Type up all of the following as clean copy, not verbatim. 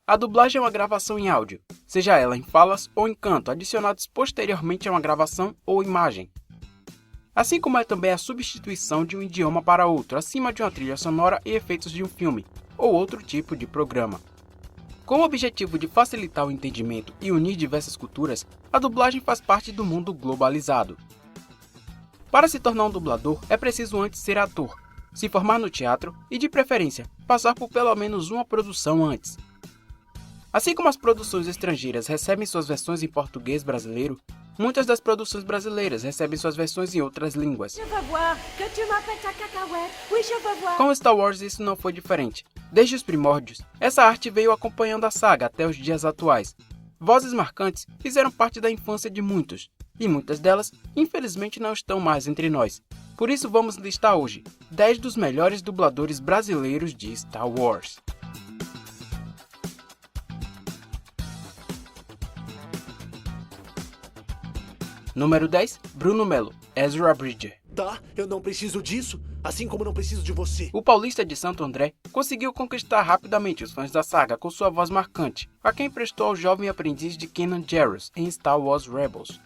A dublagem é uma gravação em áudio, seja ela em falas ou em canto, adicionados posteriormente a uma gravação ou imagem. Assim como é também a substituição de um idioma para outro, acima de uma trilha sonora e efeitos de um filme, ou outro tipo de programa. Com o objetivo de facilitar o entendimento e unir diversas culturas, a dublagem faz parte do mundo globalizado. Para se tornar um dublador, é preciso antes ser ator, se formar no teatro e, de preferência, passar por pelo menos uma produção antes. Assim como as produções estrangeiras recebem suas versões em português brasileiro, muitas das produções brasileiras recebem suas versões em outras línguas. Com Star Wars isso não foi diferente. Desde os primórdios, essa arte veio acompanhando a saga até os dias atuais. Vozes marcantes fizeram parte da infância de muitos, e muitas delas, infelizmente, não estão mais entre nós. Por isso vamos listar hoje 10 dos melhores dubladores brasileiros de Star Wars. Número 10, Bruno Melo, Ezra Bridger. Tá, eu não preciso disso, assim como não preciso de você. O paulista de Santo André conseguiu conquistar rapidamente os fãs da saga com sua voz marcante, a quem emprestou ao jovem aprendiz de Kanan Jarrus em Star Wars Rebels.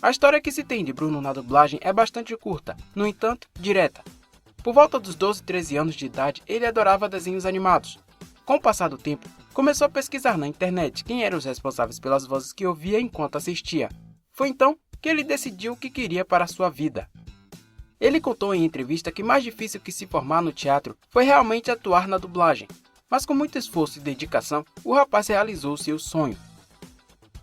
A história que se tem de Bruno na dublagem é bastante curta, no entanto, direta. Por volta dos 12, 13 anos de idade, ele adorava desenhos animados. Com o passar do tempo, começou a pesquisar na internet quem eram os responsáveis pelas vozes que ouvia enquanto assistia. Foi então que ele decidiu o que queria para a sua vida. Ele contou em entrevista que mais difícil que se formar no teatro foi realmente atuar na dublagem, mas com muito esforço e dedicação, o rapaz realizou seu sonho.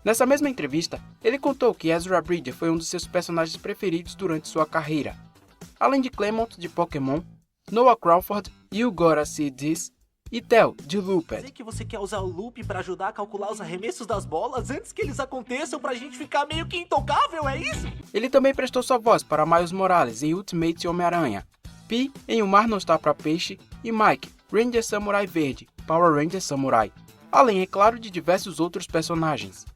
Nessa mesma entrevista, ele contou que Ezra Bridger foi um dos seus personagens preferidos durante sua carreira. Além de Clemont de Pokémon, Noah Crawford, You Gotta See This e Tel de Looped. Dizer que você quer usar o loop pra ajudar a calcular os arremessos das bolas antes que eles aconteçam pra gente ficar meio que intocável, é isso? Ele também prestou sua voz para Miles Morales em Ultimate Homem-Aranha, Pi em O Mar Não Está Pra Peixe e Mike, Ranger Samurai Verde, Power Ranger Samurai, além, é claro, de diversos outros personagens.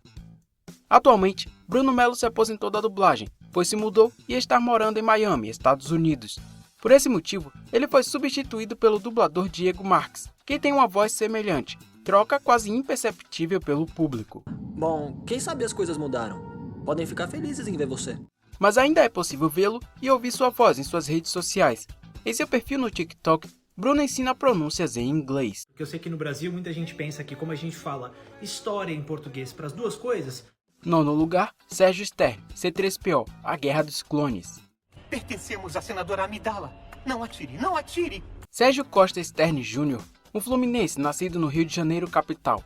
Atualmente, Bruno Melo se aposentou da dublagem, pois se mudou e está morando em Miami, Estados Unidos. Por esse motivo, ele foi substituído pelo dublador Diego Marques, que tem uma voz semelhante, troca quase imperceptível pelo público. Bom, quem sabe as coisas mudaram. Podem ficar felizes em ver você. Mas ainda é possível vê-lo e ouvir sua voz em suas redes sociais. Em seu perfil no TikTok, Bruno ensina pronúncias em inglês. Porque eu sei que no Brasil muita gente pensa que como a gente fala história em português para as duas coisas... Nono lugar, Sérgio Stern, C3PO, A Guerra dos Clones. Pertencemos à senadora Amidala. Não atire, não atire! Sérgio Costa Stern Jr., um fluminense nascido no Rio de Janeiro, capital.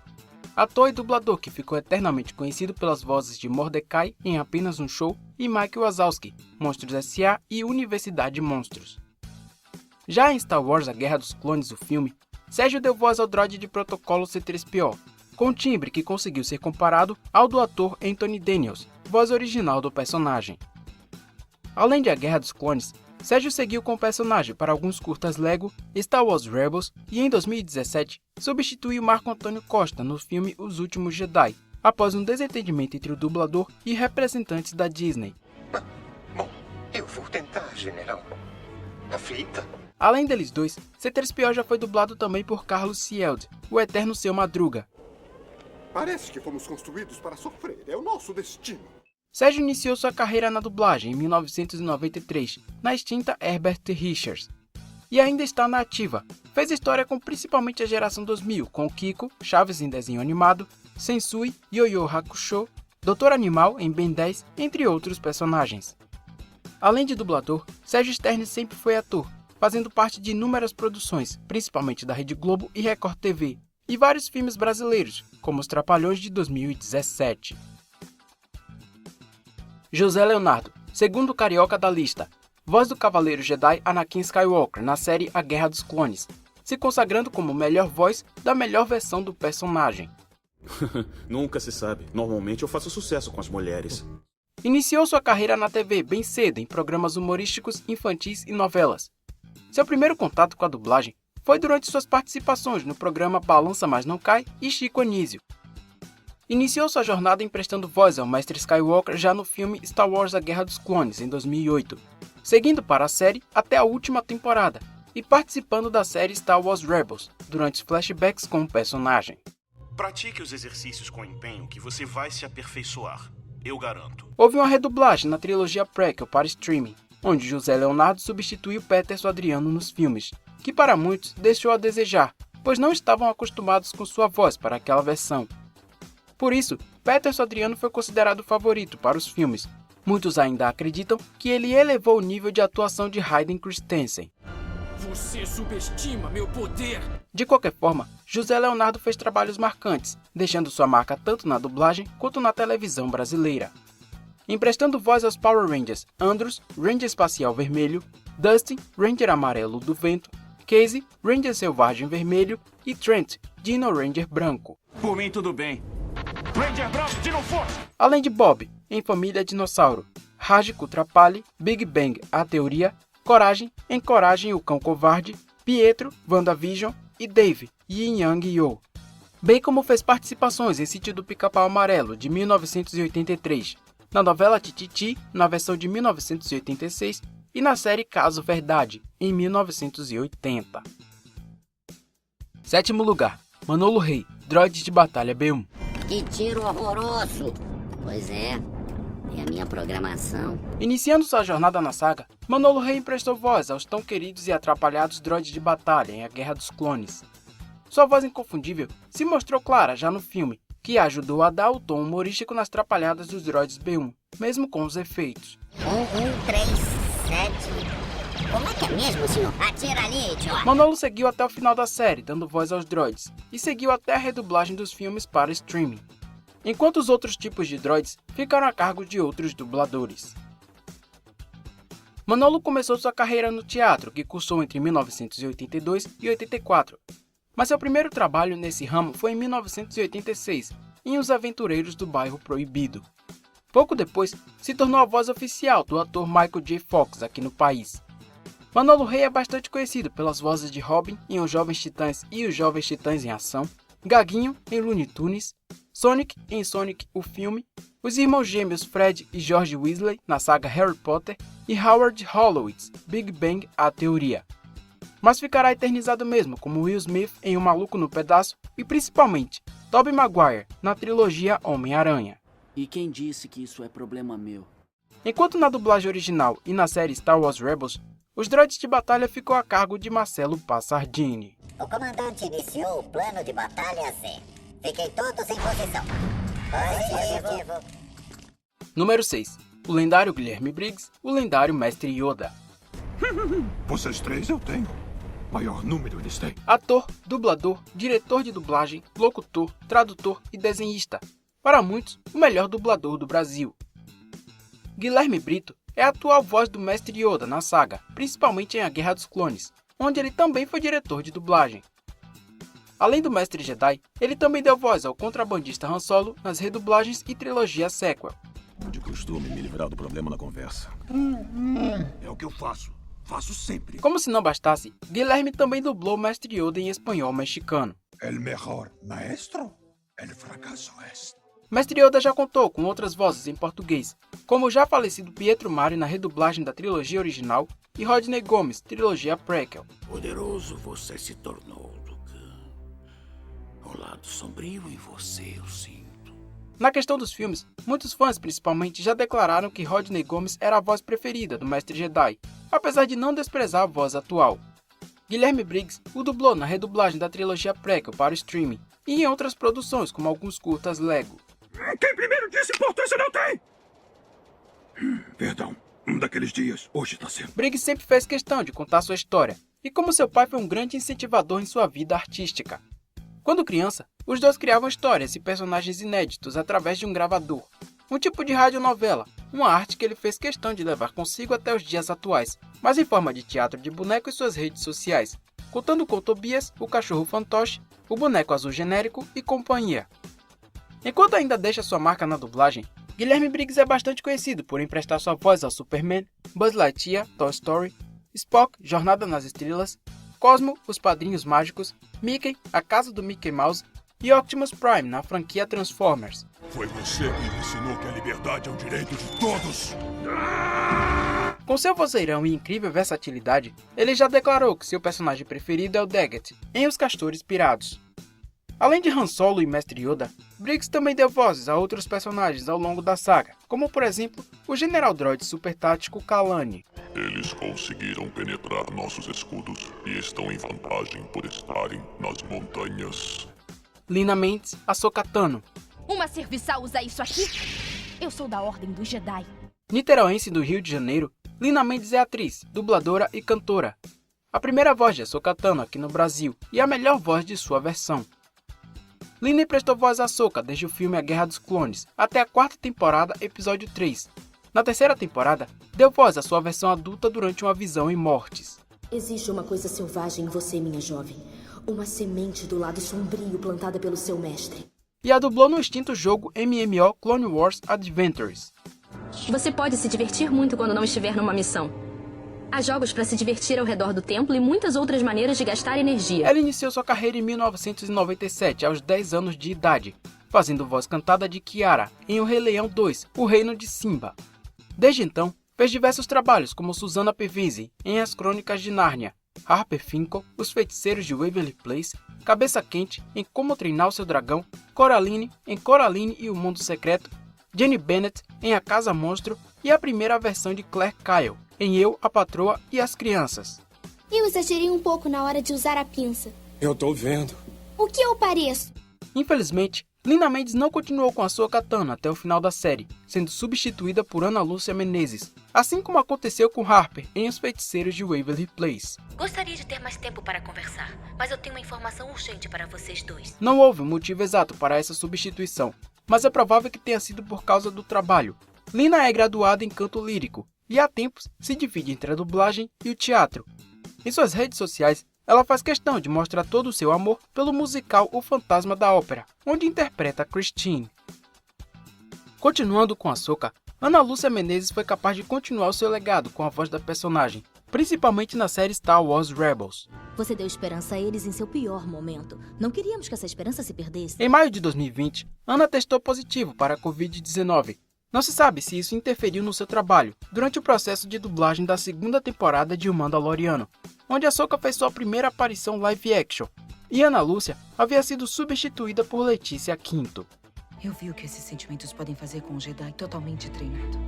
Ator e dublador que ficou eternamente conhecido pelas vozes de Mordecai em Apenas um Show e Mike Wazowski, Monstros S.A. e Universidade de Monstros. Já em Star Wars A Guerra dos Clones, o filme, Sérgio deu voz ao droide de protocolo C3PO, com um timbre que conseguiu ser comparado ao do ator Anthony Daniels, voz original do personagem. Além de A Guerra dos Clones, Sérgio seguiu com o personagem para alguns curtas Lego, Star Wars Rebels e em 2017 substituiu Marco Antônio Costa no filme Os Últimos Jedi, após um desentendimento entre o dublador e representantes da Disney. Bom, eu vou tentar, general. Aflita? Além deles dois, C3PO já foi dublado também por Carlos Cield, o eterno Seu Madruga. Parece que fomos construídos para sofrer, é o nosso destino. Sérgio iniciou sua carreira na dublagem em 1993, na extinta Herbert Richards. E ainda está na ativa. Fez história com principalmente a geração 2000, com Kiko, Chaves em desenho animado, Sensui, Yu-Yu Hakusho, Doutor Animal em Ben 10, entre outros personagens. Além de dublador, Sérgio Stern sempre foi ator, fazendo parte de inúmeras produções, principalmente da Rede Globo e Record TV, e vários filmes brasileiros, como Os Trapalhões de 2017. José Leonardo, segundo carioca da lista, voz do Cavaleiro Jedi Anakin Skywalker na série A Guerra dos Clones, se consagrando como melhor voz da melhor versão do personagem. Nunca se sabe. Normalmente eu faço sucesso com as mulheres. Iniciou sua carreira na TV bem cedo em programas humorísticos, infantis e novelas. Seu primeiro contato com a dublagem foi durante suas participações no programa Balança Mas Não Cai e Chico Anísio. Iniciou sua jornada emprestando voz ao Mestre Skywalker já no filme Star Wars A Guerra dos Clones, em 2008, seguindo para a série até a última temporada e participando da série Star Wars Rebels, durante flashbacks com o personagem. Pratique os exercícios com empenho que você vai se aperfeiçoar. Eu garanto. Houve uma redublagem na trilogia prequel para streaming, onde José Leonardo substituiu Peterson Adriano nos filmes, que para muitos deixou a desejar, pois não estavam acostumados com sua voz para aquela versão. Por isso, Peterson Adriano foi considerado o favorito para os filmes. Muitos ainda acreditam que ele elevou o nível de atuação de Hayden Christensen. Você subestima meu poder! De qualquer forma, José Leonardo fez trabalhos marcantes, deixando sua marca tanto na dublagem quanto na televisão brasileira. Emprestando voz aos Power Rangers Andros, Ranger Espacial Vermelho, Dustin, Ranger Amarelo do Vento, Casey, Ranger Selvagem Vermelho e Trent, Dino Ranger Branco. Por mim tudo bem. Ranger Branco, Dino Forte! Além de Bob, em Família Dinossauro, Raj Kutrapali, Big Bang, A Teoria, Coragem, Encoragem o Cão Covarde, Pietro, WandaVision e Dave, Yin Yang Yo. Bem como fez participações em Sítio do Pica-Pau Amarelo, de 1983, na novela Tititi, na versão de 1986, e na série Caso Verdade, em 1980. Sétimo lugar, Manolo Rey, droide de batalha B1. Que tiro horroroso! Pois é a minha programação. Iniciando sua jornada na saga, Manolo Rey emprestou voz aos tão queridos e atrapalhados droides de batalha em A Guerra dos Clones. Sua voz inconfundível se mostrou clara já no filme, que ajudou a dar o tom humorístico nas trapalhadas dos droids B1, mesmo com os efeitos. 1137. Como é que é mesmo, senhor? Atira ali, idiota! Manolo seguiu até o final da série, dando voz aos droids, e seguiu até a redublagem dos filmes para streaming, enquanto os outros tipos de droids ficaram a cargo de outros dubladores. Manolo começou sua carreira no teatro, que cursou entre 1982 e 84, mas seu primeiro trabalho nesse ramo foi em 1986, em Os Aventureiros do Bairro Proibido. Pouco depois, se tornou a voz oficial do ator Michael J. Fox aqui no país. Manolo Rey é bastante conhecido pelas vozes de Robin em Os Jovens Titãs e Os Jovens Titãs em Ação, Gaguinho em Looney Tunes, Sonic em Sonic o Filme, os irmãos gêmeos Fred e George Weasley na saga Harry Potter e Howard Horowitz, Big Bang, A Teoria. Mas ficará eternizado mesmo como Will Smith em O Maluco no Pedaço e principalmente Tobey Maguire na trilogia Homem-Aranha. E quem disse que isso é problema meu? Enquanto na dublagem original e na série Star Wars Rebels, os droids de batalha ficou a cargo de Marcelo Passardini. O comandante iniciou o plano de batalha Z. Fiquem todos em posição. Positivo. Número 6. O lendário Guilherme Briggs, o lendário Mestre Yoda. Vocês três eu tenho. Maior número eles têm. Ator, dublador, diretor de dublagem, locutor, tradutor e desenhista. Para muitos, o melhor dublador do Brasil. Guilherme Brito é a atual voz do Mestre Yoda na saga, principalmente em A Guerra dos Clones, onde ele também foi diretor de dublagem. Além do Mestre Jedi, ele também deu voz ao contrabandista Han Solo nas redublagens e trilogia sequel. De costume me livrar do problema na conversa. É o que eu faço. Faço sempre. Como se não bastasse, Guilherme também dublou o Mestre Yoda em espanhol mexicano. El mejor maestro, el fracaso es. Mestre Yoda já contou com outras vozes em português, como o já falecido Pietro Mari na redublagem da trilogia original e Rodney Gomes, trilogia prequel. Poderoso você se tornou, Dugan. O lado sombrio em você eu sinto. Na questão dos filmes, muitos fãs principalmente já declararam que Rodney Gomes era a voz preferida do Mestre Jedi, apesar de não desprezar a voz atual. Guilherme Briggs o dublou na redublagem da trilogia prequel para o streaming e em outras produções como alguns curtas Lego. Quem primeiro disse importância não tem! Perdão, um daqueles dias, hoje está sendo. Briggs sempre fez questão de contar sua história, e como seu pai foi um grande incentivador em sua vida artística. Quando criança, os dois criavam histórias e personagens inéditos através de um gravador, um tipo de radionovela, uma arte que ele fez questão de levar consigo até os dias atuais, mas em forma de teatro de boneco e suas redes sociais, contando com Tobias, o cachorro fantoche, o boneco azul genérico e companhia. Enquanto ainda deixa sua marca na dublagem, Guilherme Briggs é bastante conhecido por emprestar sua voz ao Superman, Buzz Lightyear, Toy Story, Spock, Jornada nas Estrelas, Cosmo, Os Padrinhos Mágicos, Mickey, A Casa do Mickey Mouse e Optimus Prime na franquia Transformers. Foi você que me ensinou que a liberdade é um direito de todos. Com seu vozeirão e incrível versatilidade, ele já declarou que seu personagem preferido é o Daggett, em Os Castores Pirados. Além de Han Solo e Mestre Yoda, Briggs também deu vozes a outros personagens ao longo da saga, como por exemplo, o General Droid Super Tático Kalani. Eles conseguiram penetrar nossos escudos e estão em vantagem por estarem nas montanhas. Lina Mendes, Ahsoka Tano. Uma serviçal usa isso aqui? Eu sou da Ordem dos Jedi. Niteroense do Rio de Janeiro, Lina Mendes é atriz, dubladora e cantora. A primeira voz de Ahsoka Tano aqui no Brasil e a melhor voz de sua versão. Lina prestou voz a Ahsoka desde o filme A Guerra dos Clones até a 4ª temporada, episódio 3. Na 3ª temporada, deu voz à sua versão adulta durante uma visão em Mortes. Existe uma coisa selvagem em você, minha jovem. Uma semente do lado sombrio plantada pelo seu mestre. E a dublou no extinto jogo MMO Clone Wars Adventures. Você pode se divertir muito quando não estiver numa missão. Há jogos para se divertir ao redor do templo e muitas outras maneiras de gastar energia. Ela iniciou sua carreira em 1997, aos 10 anos de idade, fazendo voz cantada de Kiara em O Rei Leão 2, O Reino de Simba. Desde então, fez diversos trabalhos como Susana Pevese em As Crônicas de Nárnia, Harper Finkel, Os Feiticeiros de Waverly Place, Cabeça Quente em Como Treinar o Seu Dragão, Coraline em Coraline e o Mundo Secreto, Jenny Bennett em A Casa Monstro e a primeira versão de Claire Kyle em Eu, a Patroa e as Crianças. Eu exagerei um pouco na hora de usar a pinça. Eu tô vendo. O que eu pareço? Infelizmente, Lina Mendes não continuou com Ahsoka Tano até o final da série, sendo substituída por Ana Lúcia Menezes, assim como aconteceu com Harper em Os Feiticeiros de Waverly Place. Gostaria de ter mais tempo para conversar, mas eu tenho uma informação urgente para vocês dois. Não houve um motivo exato para essa substituição, mas é provável que tenha sido por causa do trabalho. Lina é graduada em canto lírico e há tempos se divide entre a dublagem e o teatro. Em suas redes sociais, ela faz questão de mostrar todo o seu amor pelo musical O Fantasma da Ópera, onde interpreta Christine. Continuando com Ahsoka, Ana Lúcia Menezes foi capaz de continuar o seu legado com a voz da personagem, principalmente na série Star Wars Rebels. Você deu esperança a eles em seu pior momento. Não queríamos que essa esperança se perdesse. Em maio de 2020, Ana testou positivo para a Covid-19. Não se sabe se isso interferiu no seu trabalho durante o processo de dublagem da 2ª temporada de O Mandaloriano, onde Ahsoka fez sua primeira aparição live action, e Ana Lúcia havia sido substituída por Letícia Quinto. Eu vi o que esses sentimentos podem fazer com um Jedi totalmente treinado.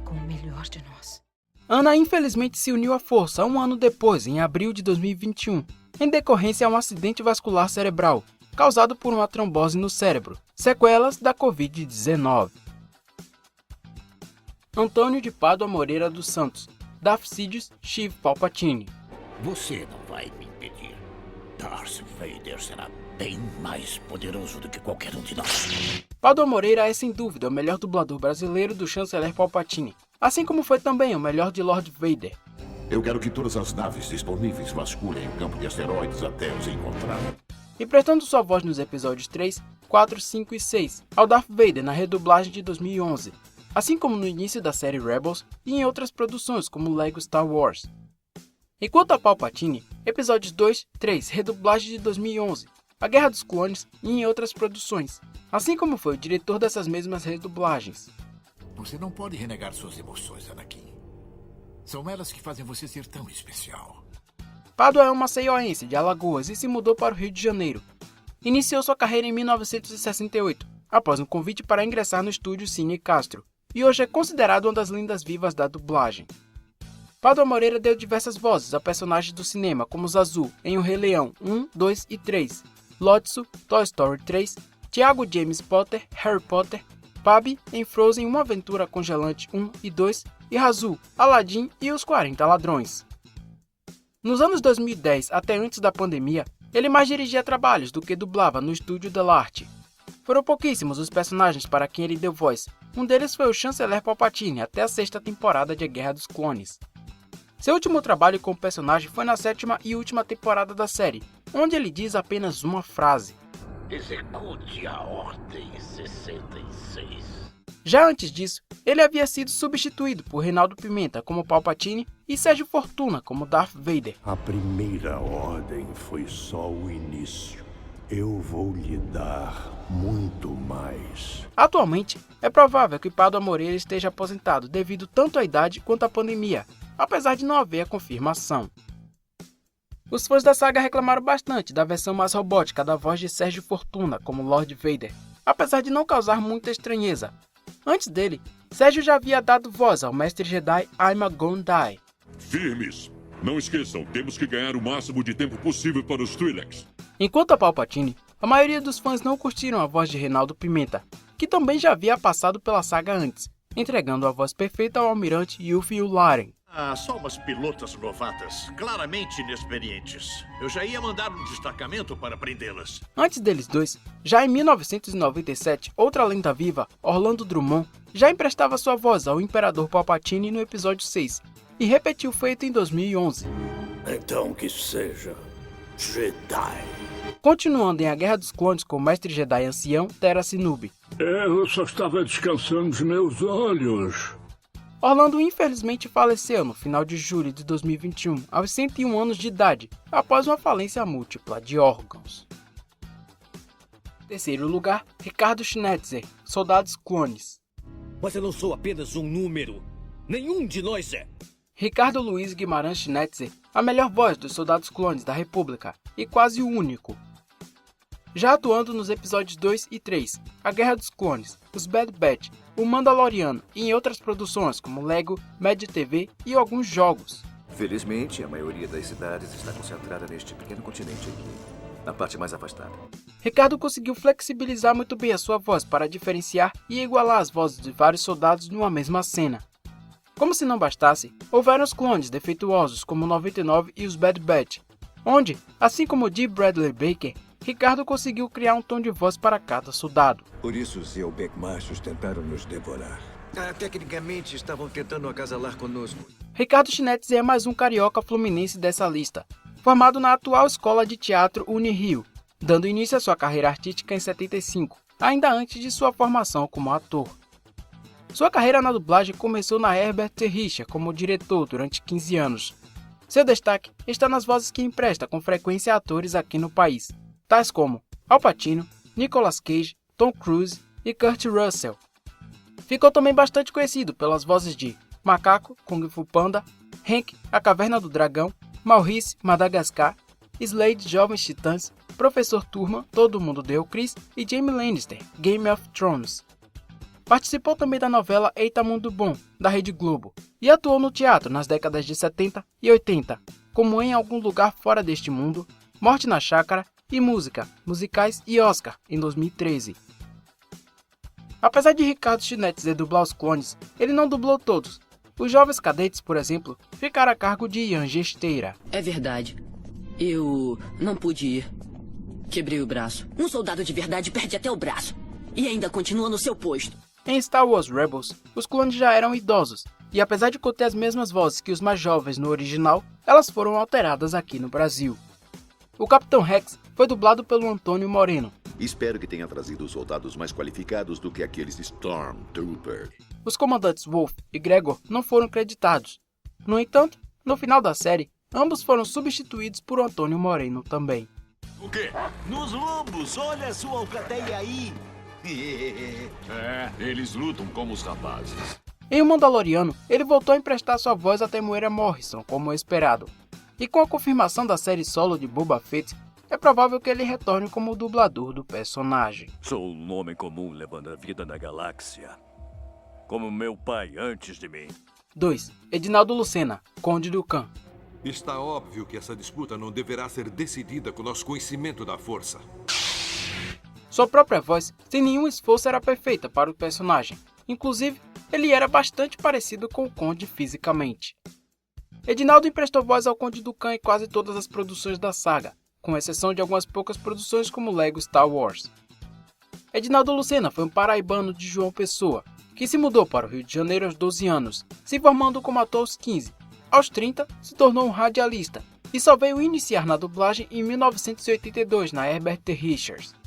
Com o melhor de nós. Ana infelizmente se uniu à força um ano depois, em abril de 2021, em decorrência a um acidente vascular cerebral, causado por uma trombose no cérebro, sequelas da Covid-19. Antônio de Pádua Moreira dos Santos, Darth Sidious Sheev Palpatine. Você não vai me impedir. Darth Vader será bem mais poderoso do que qualquer um de nós. Pádua Moreira é sem dúvida o melhor dublador brasileiro do chanceler Palpatine, assim como foi também o melhor de Lord Vader. Eu quero que todas as naves disponíveis vasculhem o campo de asteroides até os encontrar. E prestando sua voz nos episódios 3, 4, 5 e 6 ao Darth Vader na redublagem de 2011, assim como no início da série Rebels e em outras produções como Lego Star Wars. Enquanto a Palpatine, episódios 2, 3, redublagem de 2011, A Guerra dos Clones e em outras produções, assim como foi o diretor dessas mesmas redublagens. Você não pode renegar suas emoções, Anakin. São elas que fazem você ser tão especial. Pádua é uma ceioense de Alagoas e se mudou para o Rio de Janeiro. Iniciou sua carreira em 1968, após um convite para ingressar no estúdio Cine Castro, e hoje é considerado uma das lendas vivas da dublagem. Pádua Moreira deu diversas vozes a personagens do cinema como Zazu em O Rei Leão 1, 2 e 3, Lotso, Toy Story 3, Tiago James Potter, Harry Potter, Pabi em Frozen Uma Aventura Congelante 1 e 2 e Razu, Aladdin e Os 40 Ladrões. Nos anos 2010 até antes da pandemia, ele mais dirigia trabalhos do que dublava no estúdio Delarte. Foram pouquíssimos os personagens para quem ele deu voz, um deles foi o chanceler Palpatine até a 6ª temporada de A Guerra dos Clones. Seu último trabalho como personagem foi na 7ª e última temporada da série, onde ele diz apenas uma frase: Execute a Ordem 66. Já antes disso, ele havia sido substituído por Reinaldo Pimenta como Palpatine e Sérgio Fortuna como Darth Vader. A primeira ordem foi só o início. Eu vou lhe dar muito mais. Atualmente, é provável que Pádua Moreira esteja aposentado devido tanto à idade quanto à pandemia, apesar de não haver a confirmação. Os fãs da saga reclamaram bastante da versão mais robótica da voz de Sérgio Fortuna como Lord Vader, apesar de não causar muita estranheza. Antes dele, Sérgio já havia dado voz ao mestre Jedi Qui-Gon Jinn. Firmes! Não esqueçam, temos que ganhar o máximo de tempo possível para os Twi'leks. Enquanto a Palpatine, a maioria dos fãs não curtiram a voz de Reinaldo Pimenta, que também já havia passado pela saga antes, entregando a voz perfeita ao almirante Yuffie Yularen. Só umas pilotas novatas, claramente inexperientes. Eu já ia mandar um destacamento para prendê-las. Antes deles dois, já em 1997, outra lenda viva, Orlando Drummond, já emprestava sua voz ao Imperador Palpatine no episódio 6, e repetiu o feito em 2011. Então que seja Jedi. Continuando em A Guerra dos Clones com o mestre Jedi ancião Tera Sinub. Eu só estava descansando os meus olhos. Orlando infelizmente faleceu no final de julho de 2021, aos 101 anos de idade, após uma falência múltipla de órgãos. Terceiro lugar, Ricardo Schnetzer, Soldados Clones. Mas eu não sou apenas um número. Nenhum de nós é. Ricardo Luiz Guimarães Schnetzer, a melhor voz dos Soldados Clones da República, e quase o único. Já atuando nos episódios 2 e 3, A Guerra dos Clones, Os Bad Batch, O Mandaloriano e em outras produções como Lego, Mad TV e alguns jogos. Felizmente, a maioria das cidades está concentrada neste pequeno continente aqui, na parte mais afastada. Ricardo conseguiu flexibilizar muito bem a sua voz para diferenciar e igualar as vozes de vários soldados numa mesma cena. Como se não bastasse, houveram os clones defeituosos como o 99 e os Bad Batch, onde, assim como Dee Bradley Baker, Ricardo conseguiu criar um tom de voz para cada soldado. Por isso os Zelbeck-machos tentaram nos devorar. Tecnicamente, estavam tentando acasalar conosco. Ricardo Schnetzer é mais um carioca fluminense dessa lista, formado na atual Escola de Teatro Unirio, dando início à sua carreira artística em 75, ainda antes de sua formação como ator. Sua carreira na dublagem começou na Herbert Richard como diretor durante 15 anos. Seu destaque está nas vozes que empresta com frequência a atores aqui no país, tais como Al Pacino, Nicolas Cage, Tom Cruise e Kurt Russell. Ficou também bastante conhecido pelas vozes de Macaco, Kung Fu Panda, Hank, A Caverna do Dragão, Maurice, Madagascar, Slade, Jovens Titãs, Professor Turma, Todo Mundo Deu Chris e Jaime Lannister, Game of Thrones. Participou também da novela Eita Mundo Bom, da Rede Globo, e atuou no teatro nas décadas de 70 e 80, como Em Algum Lugar Fora Deste Mundo, Morte na Chácara e Música, Musicais e Oscar, em 2013. Apesar de Ricardo Schnetzer dublar os clones, ele não dublou todos. Os Jovens Cadetes, por exemplo, ficaram a cargo de Ian Gesteira. É verdade. Eu não pude ir. Quebrei o braço. Um soldado de verdade perde até o braço. E ainda continua no seu posto. Em Star Wars Rebels, os clones já eram idosos, e apesar de conter as mesmas vozes que os mais jovens no original, elas foram alteradas aqui no Brasil. O Capitão Rex foi dublado pelo Antônio Moreno. Espero que tenha trazido soldados mais qualificados do que aqueles Stormtroopers. Os comandantes Wolf e Gregor não foram creditados. No entanto, no final da série, ambos foram substituídos por Antônio Moreno também. O quê? Nos lombos, olha a sua alcateia aí! Eles lutam como os rapazes. Em O Mandaloriano, ele voltou a emprestar sua voz a Temuera Morrison, como esperado. E com a confirmação da série solo de Boba Fett, é provável que ele retorne como dublador do personagem. Sou um homem comum levando a vida na galáxia, como meu pai antes de mim. 2. Edinaldo Lucena, Conde do Khan. Está óbvio que essa disputa não deverá ser decidida com nosso conhecimento da força. Sua própria voz, sem nenhum esforço, era perfeita para o personagem. Inclusive, ele era bastante parecido com o Conde fisicamente. Edinaldo emprestou voz ao Conde do Khan em quase todas as produções da saga, com exceção de algumas poucas produções como Lego Star Wars. Edinaldo Lucena foi um paraibano de João Pessoa, que se mudou para o Rio de Janeiro aos 12 anos, se formando como ator aos 15. Aos 30, se tornou um radialista, e só veio iniciar na dublagem em 1982 na Herbert Richards.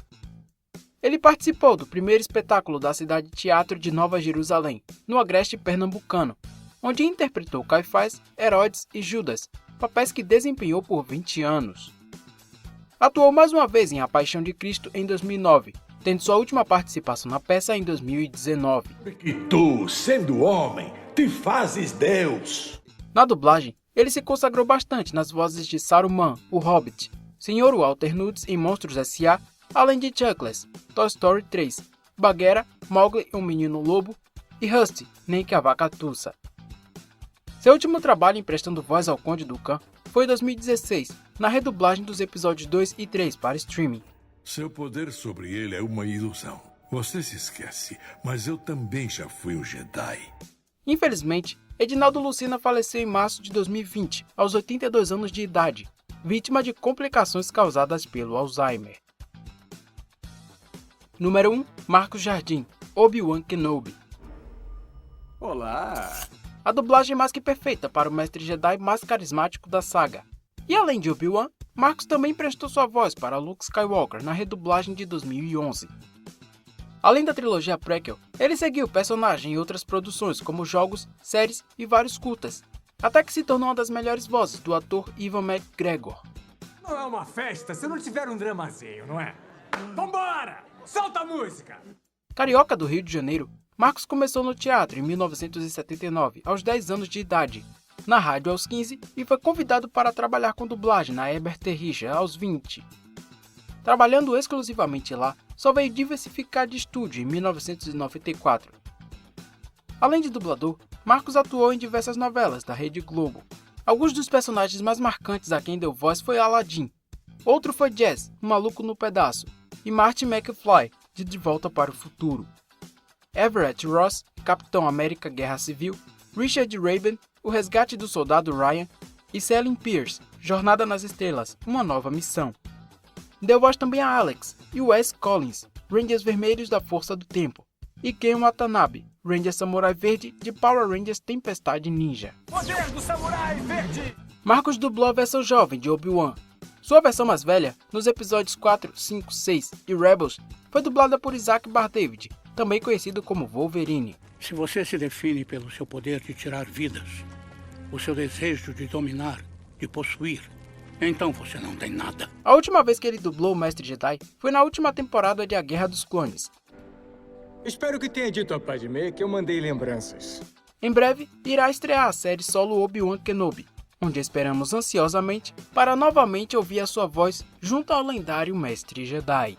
Ele participou do primeiro espetáculo da Cidade Teatro de Nova Jerusalém, no Agreste Pernambucano, onde interpretou Caifás, Herodes e Judas, papéis que desempenhou por 20 anos. Atuou mais uma vez em A Paixão de Cristo em 2009, tendo sua última participação na peça em 2019. E tu, sendo homem, te fazes Deus. Na dublagem, ele se consagrou bastante nas vozes de Saruman, o Hobbit, Sr. Walter Nudes em Monstros S.A., além de Chuckles, Toy Story 3, Bagheera, Mowgli e o Menino Lobo, e Rusty, nem que a vaca tussa. Seu último trabalho emprestando voz ao Conde Dooku foi em 2016, na redublagem dos episódios 2 e 3 para streaming. Seu poder sobre ele é uma ilusão. Você se esquece, mas eu também já fui um Jedi. Infelizmente, Edinaldo Lucena faleceu em março de 2020, aos 82 anos de idade, vítima de complicações causadas pelo Alzheimer. Número 1. Marcos Jardim, Obi-Wan Kenobi. Olá! A dublagem mais que perfeita para o mestre Jedi mais carismático da saga. E além de Obi-Wan, Marcos também prestou sua voz para Luke Skywalker na redublagem de 2011. Além da trilogia prequel, ele seguiu o personagem em outras produções como jogos, séries e vários curtas, até que se tornou uma das melhores vozes do ator Ewan McGregor. Não é uma festa se não tiver um dramazinho, não é? Vambora! Solta a música! Carioca do Rio de Janeiro, Marcos começou no teatro em 1979, aos 10 anos de idade, na rádio aos 15 e foi convidado para trabalhar com dublagem na Herbert Richa aos 20. Trabalhando exclusivamente lá, só veio diversificar de estúdio em 1994. Além de dublador, Marcos atuou em diversas novelas da Rede Globo. Alguns dos personagens mais marcantes a quem deu voz foi Aladdin. Outro foi Jazz, o Maluco no Pedaço, e Marty McFly, de Volta para o Futuro. Everett Ross, Capitão América Guerra Civil, Richard Raven, O Resgate do Soldado Ryan e Celine Pierce, Jornada nas Estrelas, Uma Nova Missão. Deu voz também a Alex e Wes Collins, Rangers Vermelhos da Força do Tempo, e Ken Watanabe, Ranger Samurai Verde de Power Rangers Tempestade Ninja. Poder do Samurai Verde! Marcos dublou a versão jovem de Obi-Wan. Sua versão mais velha, nos episódios 4, 5, 6 e Rebels, foi dublada por Isaac Bar-David, também conhecido como Wolverine. Se você se define pelo seu poder de tirar vidas, o seu desejo de dominar, de possuir, então você não tem nada. A última vez que ele dublou o Mestre Jedi foi na última temporada de A Guerra dos Clones. Espero que tenha dito a Padmé que eu mandei lembranças. Em breve, irá estrear a série solo Obi-Wan Kenobi, onde esperamos ansiosamente para novamente ouvir a sua voz junto ao lendário Mestre Jedi.